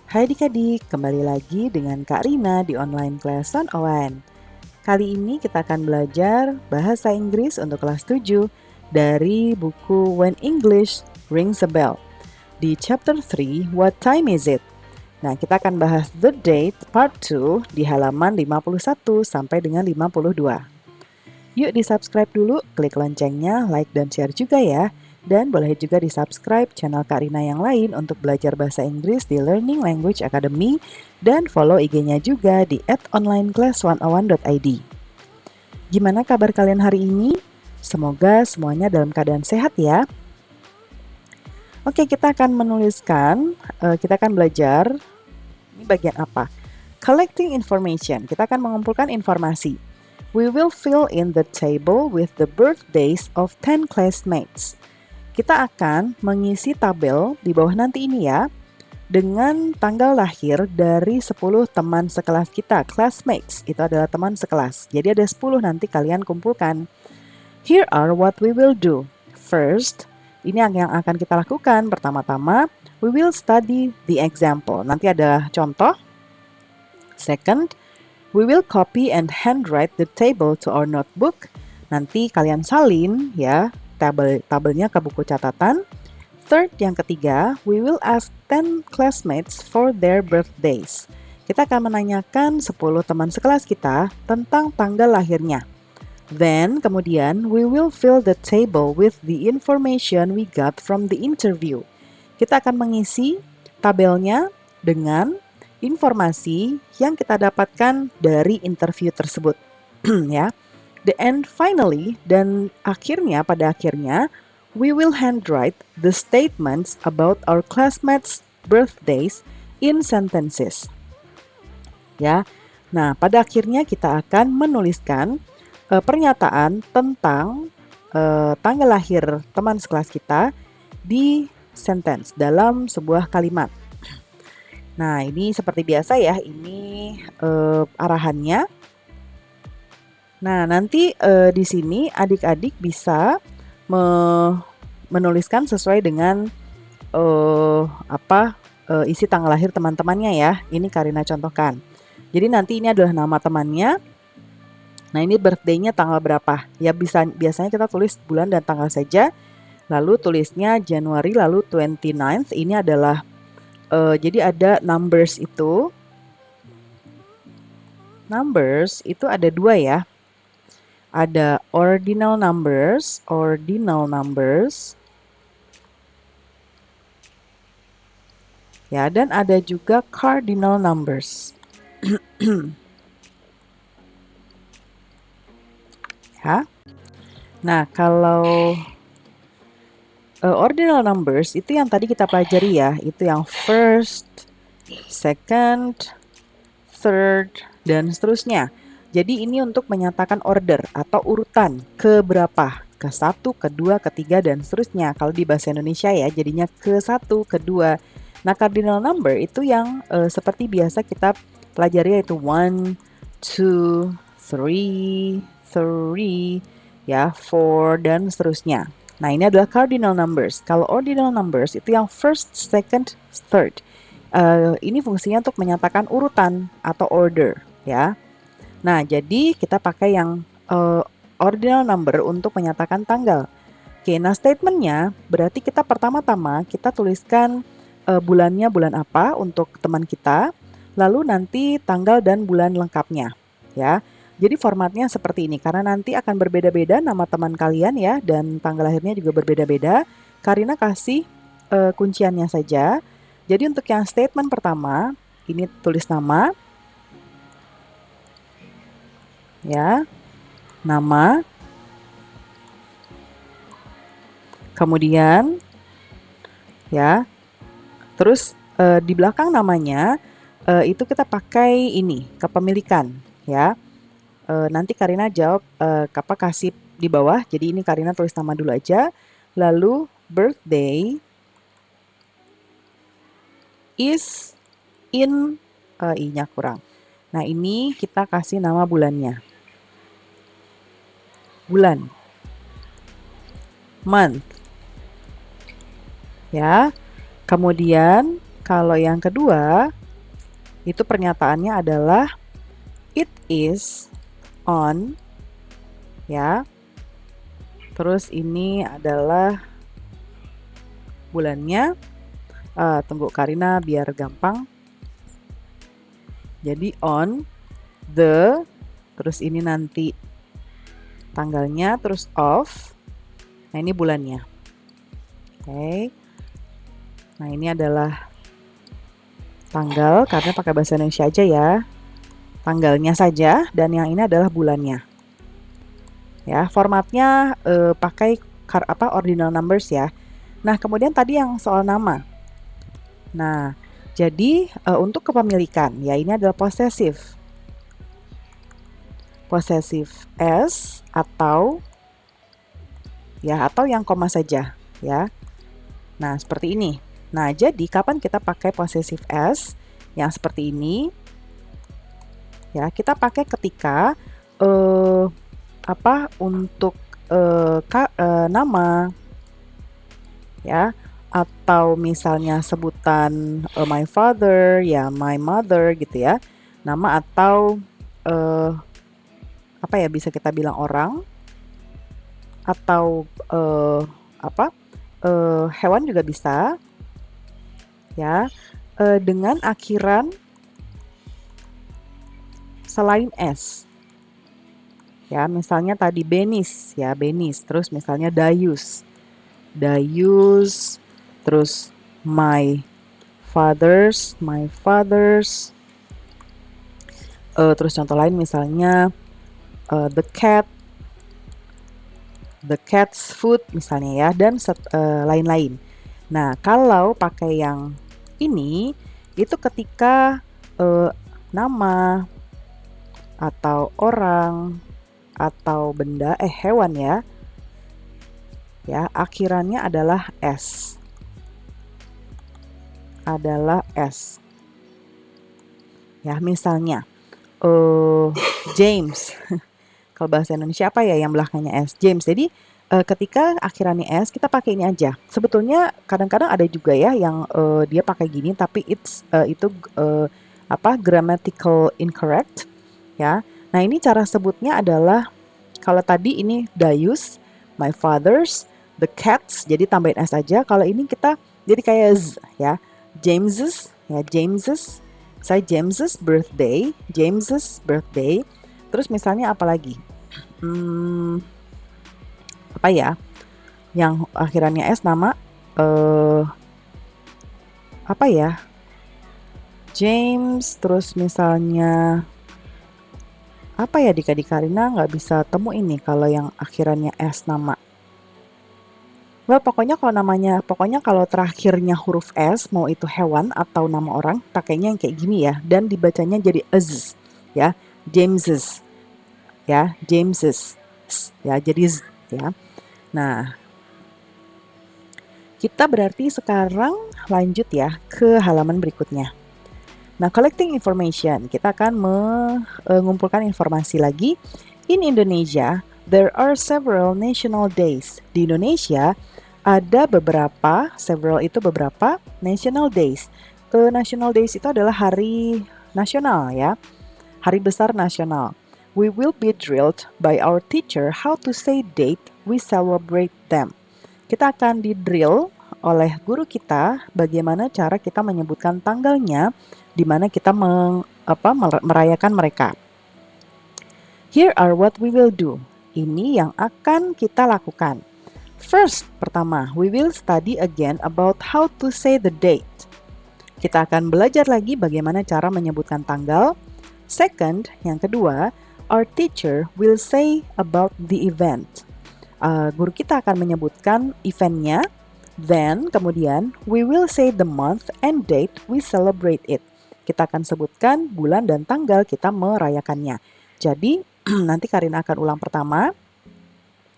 Hai adik-adik, kembali lagi dengan Kak Rina di online class 101. Kali ini kita akan belajar bahasa Inggris untuk kelas 7 dari buku When English Rings a Bell. Di chapter 3, What Time Is It? Nah, kita akan bahas The Date Part 2 di halaman 51 sampai dengan 52. Yuk di-subscribe dulu, klik loncengnya, like dan share juga ya. Dan boleh juga di-subscribe channel Kak Rina yang lain untuk belajar bahasa Inggris di Learning Language Academy dan follow IG-nya juga di @onlineclass101.id. Gimana kabar kalian hari ini? Semoga semuanya dalam keadaan sehat ya. Oke, kita akan belajar, ini bagian apa? Collecting information, kita akan mengumpulkan informasi. We will fill in the table with the birthdays of 10 classmates. Kita akan mengisi tabel di bawah nanti ini ya, dengan tanggal lahir dari 10 teman sekelas kita, classmates, itu adalah teman sekelas. Jadi ada 10 nanti kalian kumpulkan. Here are what we will do. First, ini yang akan kita lakukan. Pertama-tama, we will study the example. Nanti ada contoh. Second, we will copy and handwrite the table to our notebook. Nanti kalian salin ya tabelnya ke buku catatan. Third, yang ketiga, we will ask 10 classmates for their birthdays. Kita akan menanyakan 10 teman sekelas kita tentang tanggal lahirnya. Then, kemudian, we will fill the table with the information we got from the interview. Kita akan mengisi tabelnya dengan informasi yang kita dapatkan dari interview tersebut. Ya. And finally, dan pada akhirnya, we will handwrite the statements about our classmates' birthdays in sentences. Ya, nah pada akhirnya kita akan menuliskan pernyataan tentang tanggal lahir teman sekelas kita di sentence dalam sebuah kalimat. Nah, ini seperti biasa ya, ini arahannya. Nah, nanti di sini adik-adik bisa menuliskan sesuai dengan isi tanggal lahir teman-temannya ya. Ini Karina contohkan. Jadi nanti ini adalah nama temannya. Nah, ini birthday-nya tanggal berapa? Ya biasanya kita tulis bulan dan tanggal saja. Lalu tulisnya Januari, lalu 29th. Ini adalah jadi ada numbers itu. Numbers itu ada 2 ya. Ada ordinal numbers, ya, dan ada juga cardinal numbers. Ya. Nah, kalau ordinal numbers itu yang tadi kita pelajari ya, itu yang first, second, third, dan seterusnya. Jadi ini untuk menyatakan order atau urutan ke berapa, ke 1, ke 2, ke 3, dan seterusnya. Kalau di bahasa Indonesia ya, jadinya ke 1, ke 2. Nah, cardinal number itu yang seperti biasa kita pelajari yaitu 1, 2, 3, ya, 4, dan seterusnya. Nah, ini adalah cardinal numbers. Kalau ordinal numbers itu yang first, second, third. Ini fungsinya untuk menyatakan urutan atau order, ya. Nah, jadi kita pakai yang ordinal number untuk menyatakan tanggal. Oke, nah statementnya berarti kita pertama-tama kita tuliskan bulannya bulan apa untuk teman kita, lalu nanti tanggal dan bulan lengkapnya, ya. Jadi formatnya seperti ini, karena nanti akan berbeda-beda nama teman kalian ya, dan tanggal lahirnya juga berbeda-beda. Karina kasih kunciannya saja. Jadi untuk yang statement pertama, ini tulis nama, ya, nama, kemudian, ya, terus di belakang namanya itu kita pakai ini, kepemilikan, ya. Nanti Karina jawab kasih di bawah, jadi ini Karina tulis nama dulu aja, lalu birthday is in, i-nya kurang. Nah, ini kita kasih nama bulannya. Bulan, month, ya. Kemudian Kalau yang kedua, itu pernyataannya adalah it is on, ya. Terus ini adalah bulannya. Tunggu Karina biar gampang. Jadi on the, terus ini nanti tanggalnya, terus of. Nah, ini bulannya. Oke. Nah, ini adalah tanggal, karena pakai bahasa Indonesia aja ya. Tanggalnya saja, dan yang ini adalah bulannya. Ya, formatnya pakai ordinal numbers ya. Nah, kemudian tadi yang soal nama. Nah, jadi untuk kepemilikan, ya ini adalah possessive. Possessive s atau yang koma saja, ya. Nah, seperti ini. Nah, jadi kapan kita pakai possessive s yang seperti ini? Ya, kita pakai ketika untuk nama, ya, atau misalnya sebutan my father, ya my mother gitu ya. Nama atau bisa kita bilang orang, atau hewan juga bisa, ya, dengan akhiran selain s. Ya, misalnya tadi Benis, ya Benis, terus misalnya Dayus, terus my fathers, terus contoh lain misalnya the cat's food misalnya ya, dan lain-lain. Nah, kalau pakai yang ini, itu ketika nama atau orang atau benda, hewan ya, akhirannya adalah s. Ya, misalnya James. Kalau bahasa Indonesia apa ya yang belakangnya s? James. Jadi ketika akhirannya s, kita pakai ini aja. Sebetulnya kadang-kadang ada juga ya yang dia pakai gini, tapi itu grammatical incorrect, ya. Nah, ini cara sebutnya adalah, kalau tadi ini Dayus, my fathers, the cats, jadi tambahin s aja. Kalau ini kita jadi kayak z, ya. James's, ya James's. Saya James's birthday. Terus misalnya apa lagi? Apa ya? Yang akhirannya s, nama apa ya? James, terus misalnya apa ya, Dika Karina nggak bisa temu ini kalau yang akhirannya s nama. Well, pokoknya kalau terakhirnya huruf s, mau itu hewan atau nama orang, pakainya yang kayak gini ya, dan dibacanya jadi z, ya, James's, ya, ya, jadi z, ya. Nah, kita berarti sekarang lanjut ya ke halaman berikutnya. Nah, collecting information, kita akan mengumpulkan informasi lagi. In Indonesia, there are several national days. Di Indonesia ada beberapa national days. National days itu adalah hari nasional ya, hari besar nasional. We will be drilled by our teacher how to say date we celebrate them. Kita akan di-drill oleh guru kita bagaimana cara kita menyebutkan tanggalnya di mana kita merayakan mereka. Here are what we will do. Ini yang akan kita lakukan. First, pertama, we will study again about how to say the date. Kita akan belajar lagi bagaimana cara menyebutkan tanggal. Second, yang kedua, our teacher will say about the event. Guru kita akan menyebutkan eventnya. Then, kemudian, we will say the month and date we celebrate it. Kita akan sebutkan bulan dan tanggal kita merayakannya. Jadi, nanti Karina akan ulang pertama.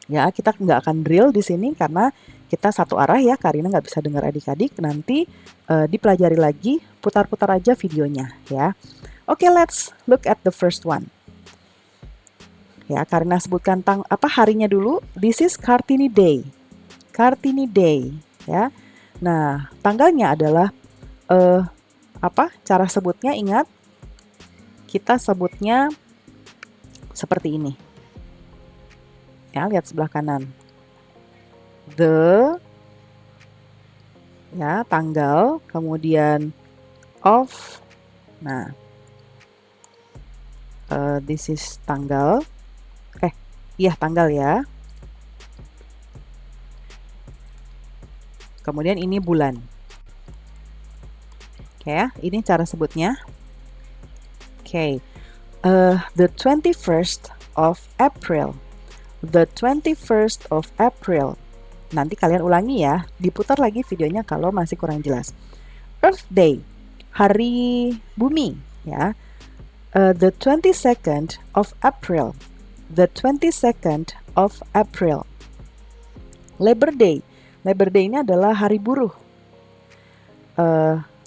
Ya, kita nggak akan drill di sini karena kita satu arah ya. Karina nggak bisa dengar adik-adik. Nanti dipelajari lagi, putar-putar aja videonya ya. Oke, let's look at the first one. Ya, Karina sebutkan harinya dulu. This is Kartini Day. Kartini Day, ya. Nah, tanggalnya adalah Cara sebutnya ingat, kita sebutnya seperti ini. Ya, lihat sebelah kanan. The, ya, tanggal, kemudian of. Nah, this is tanggal. Iya, tanggal ya. Kemudian ini bulan. Oke, ini cara sebutnya. Oke, the 21st of April. The 21st of April. Nanti kalian ulangi ya, diputar lagi videonya kalau masih kurang jelas. Earth Day, hari bumi ya. The 22nd of April. The 22nd of April. Labor Day. Labor Day ini adalah hari buruh.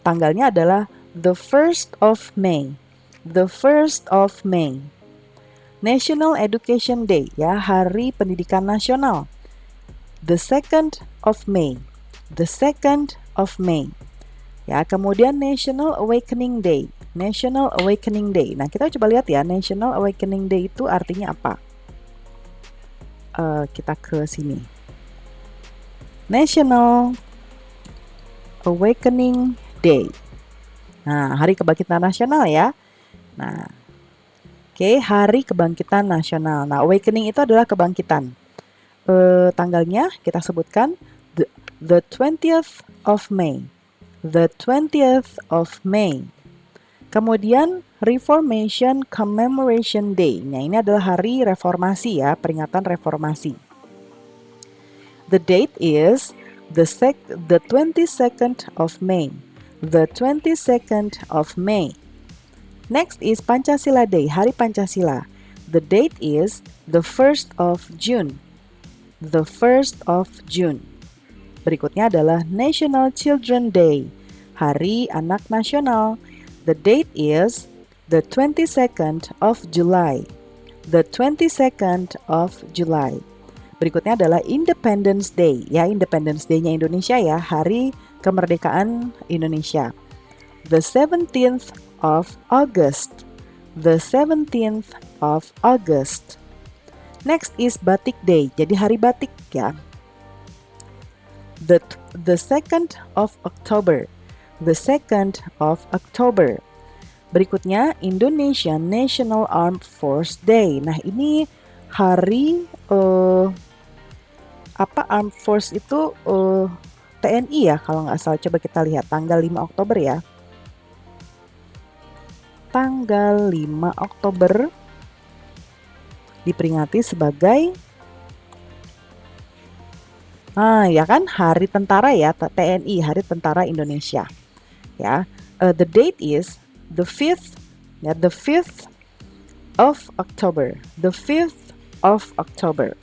Tanggalnya adalah the 1st of May. The 1st of May. National Education Day, ya, Hari Pendidikan Nasional. The 2nd of May. The 2nd of May. Ya, kemudian National Awakening Day. National Awakening Day. Nah, kita coba lihat ya, National Awakening Day itu artinya apa? Kita ke sini. National Awakening Day. Nah, Hari Kebangkitan Nasional ya. Nah, Hari Kebangkitan Nasional. Nah, awakening itu adalah kebangkitan. Tanggalnya kita sebutkan the 20th of May. The 20th of May. Kemudian Reformation Commemoration Day. Nah, ini adalah hari reformasi ya, peringatan reformasi. The date is the 22nd of May. The 22nd of May. Next is Pancasila Day, Hari Pancasila. The date is the 1st of June. The 1st of June. Berikutnya adalah National Children Day, Hari Anak Nasional. The date is the 22nd of July. The 22nd of July. Berikutnya adalah Independence Day, ya, Independence Day-nya Indonesia ya, Hari Kemerdekaan Indonesia. The 17th of August. The 17th of August. Next is Batik Day, jadi hari batik ya. The 2nd of October. The 2nd of October. Berikutnya Indonesian National Armed Force Day. Nah, ini hari Armed Force itu TNI ya kalau nggak salah. Coba kita lihat tanggal 5 Oktober ya. Tanggal 5 Oktober diperingati sebagai ya kan, Hari Tentara ya, TNI, Hari Tentara Indonesia. Ya, the date is the 5th, ya, the 5th of October. The 5th of October.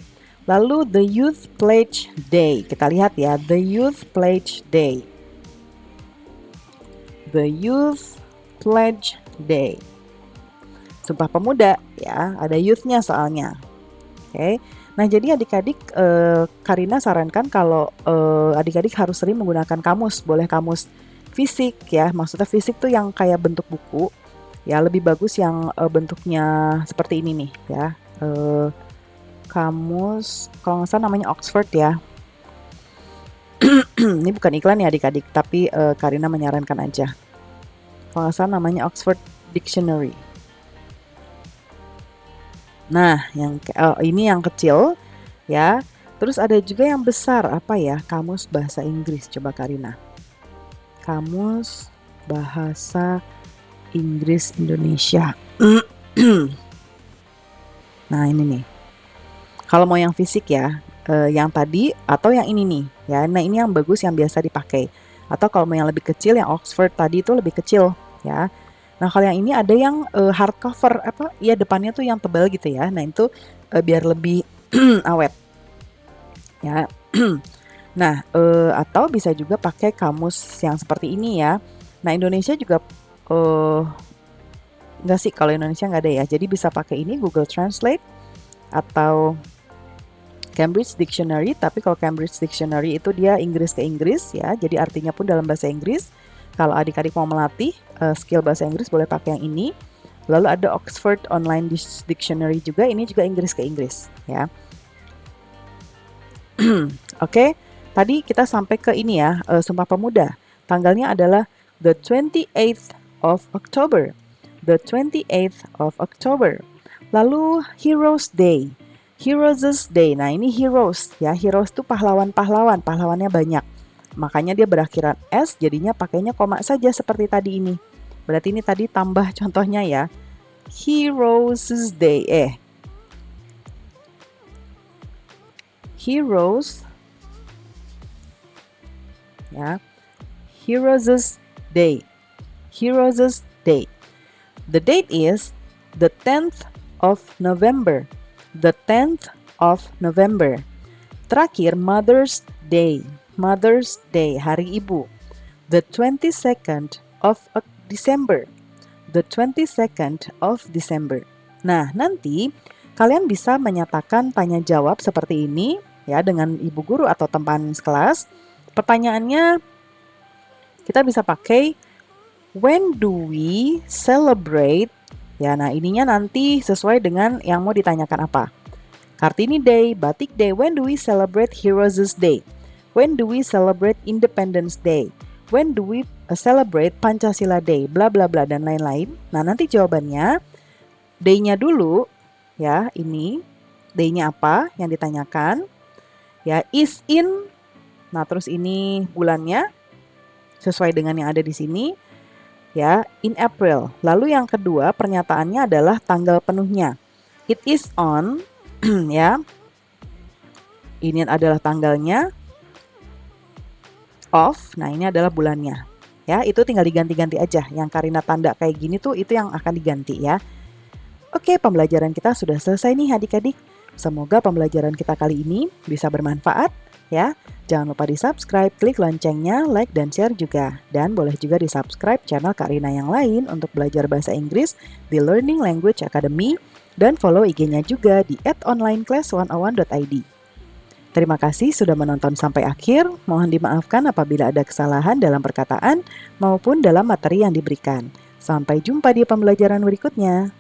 Lalu the Youth Pledge Day. Kita lihat ya, the Youth Pledge Day. The Youth Pledge Day. Sumpah Pemuda ya, ada youth-nya soalnya. Oke. Nah, jadi adik-adik, Karina sarankan kalau adik-adik harus sering menggunakan kamus. Boleh kamus fisik ya, maksudnya fisik tuh yang kayak bentuk buku. Ya, lebih bagus yang bentuknya seperti ini nih ya. Kamus, kalau nggak salah namanya Oxford ya. Ini bukan iklan ya adik-adik, tapi Karina menyarankan aja. Kalau nggak salah namanya Oxford Dictionary. Nah, ini yang kecil ya. Terus ada juga yang besar, apa ya? Kamus Bahasa Inggris. Coba Karina. Kamus Bahasa Inggris Indonesia. Nah, ini nih. Kalau mau yang fisik ya, yang tadi atau yang ini nih ya. Nah, ini yang bagus yang biasa dipakai. Atau kalau mau yang lebih kecil, yang Oxford tadi itu lebih kecil ya. Nah, kalau yang ini ada yang hardcover ya, depannya tuh yang tebal gitu ya. Nah, itu biar lebih awet. Ya. Nah, atau bisa juga pakai kamus yang seperti ini ya. Nah, Indonesia juga enggak sih, kalau Indonesia nggak ada ya. Jadi bisa pakai ini Google Translate atau Cambridge Dictionary. Tapi kalau Cambridge Dictionary itu dia Inggris ke Inggris ya. Jadi artinya pun dalam bahasa Inggris. Kalau adik-adik mau melatih skill bahasa Inggris boleh pakai yang ini. Lalu ada Oxford Online Dictionary juga, ini juga Inggris ke Inggris ya. Oke, tadi kita sampai ke ini ya, Sumpah Pemuda. Tanggalnya adalah the 28th of October. The 28th of October. Lalu Heroes Day. Heroes Day. Nah, ini heroes ya. Heroes itu pahlawan-pahlawan, pahlawannya banyak. Makanya dia berakhiran S, jadinya pakainya koma saja seperti tadi ini. Berarti ini tadi tambah contohnya ya. Heroes Day. Heroes ya. Heroes Day. Heroes Day. The date is the 10th of November. The 10th of November. Terakhir Mother's Day. Mother's Day, Hari Ibu. The 22nd of December. The 22nd of December. Nah, nanti kalian bisa menyatakan tanya jawab seperti ini ya dengan ibu guru atau teman sekelas. Pertanyaannya kita bisa pakai when do we celebrate? Ya, nah ininya nanti sesuai dengan yang mau ditanyakan apa. Kartini Day, Batik Day, when do we celebrate Heroes Day? When do we celebrate Independence Day? When do we celebrate Pancasila Day? Bla bla bla dan lain-lain. Nah, nanti jawabannya day-nya dulu ya, ini day-nya apa yang ditanyakan? Ya, is in. Nah, terus ini bulannya sesuai dengan yang ada di sini. Ya, in April. Lalu yang kedua pernyataannya adalah tanggal penuhnya. It is on ya. Ini adalah tanggalnya. Of, nah ini adalah bulannya. Ya, itu tinggal diganti-ganti aja. Yang Karina tanda kayak gini tuh itu yang akan diganti ya. Oke, pembelajaran kita sudah selesai nih adik-adik. Semoga pembelajaran kita kali ini bisa bermanfaat ya. Jangan lupa di-subscribe, klik loncengnya, like dan share juga. Dan boleh juga di-subscribe channel Karina yang lain untuk belajar bahasa Inggris di Learning Language Academy dan follow IG-nya juga di @onlineclass101.id. Terima kasih sudah menonton sampai akhir. Mohon dimaafkan apabila ada kesalahan dalam perkataan maupun dalam materi yang diberikan. Sampai jumpa di pembelajaran berikutnya.